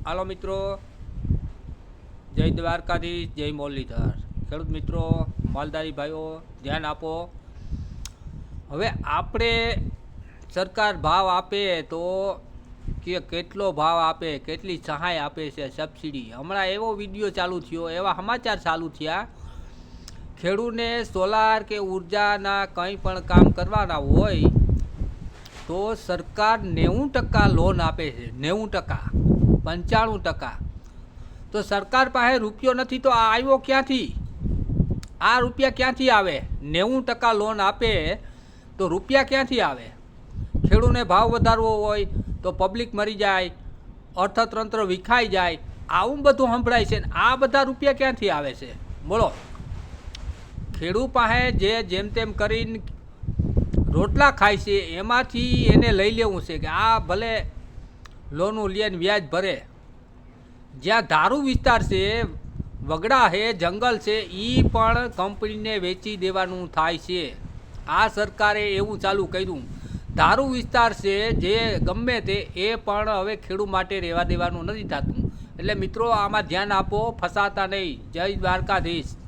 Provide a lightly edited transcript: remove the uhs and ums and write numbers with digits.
હાલો મિત્રો, જય દ્વારકાધીશ, જય મુરલીધર. ખેડૂત મિત્રો, માલધારી ભાઈઓ, ધ્યાન આપો. હવે આપણે સરકાર ભાવ આપે તો કે કેટલો ભાવ આપે, કેટલી સહાય આપે છે, સબસિડી. હમણાં એવો વિડીયો ચાલુ થયો, એવા સમાચાર ચાલુ થયા, ખેડૂતને સોલાર કે ઉર્જાના કંઈ પણ કામ કરવાના હોય તો સરકાર 90% લોન આપે છે. 90%, 95%. તો સરકાર પાસે રૂપિયો નથી તો આ આવ્યો ક્યાંથી? આ રૂપિયા ક્યાંથી આવે? 90% લોન આપે તો રૂપિયા ક્યાંથી આવે? ખેડૂતને ભાવ વધારવો હોય તો પબ્લિક મરી જાય, અર્થતંત્ર વિખાઈ જાય, આવું બધું સંભળાય છે. આ બધા રૂપિયા ક્યાંથી આવે છે બોલો? ખેડૂત પાસે જે જેમ તેમ કરીને રોટલા ખાય છે એમાંથી એને લઈ લેવું છે કે આ ભલે લોનનું લે વ્યાજ ભરે. જ્યાં ધારું વિસ્તાર છે, વગડા છે, જંગલ છે, એ પણ કંપનીને વેચી દેવાનું થાય છે. આ સરકારે એવું ચાલુ કર્યું. ધારું વિસ્તાર છે જે ગમે તે એ પણ હવે ખેડૂત માટે રહેવા દેવાનું નથી થતું. એટલે મિત્રો આમાં ધ્યાન આપો, ફસાતા નહીં. જય દ્વારકાધીશ.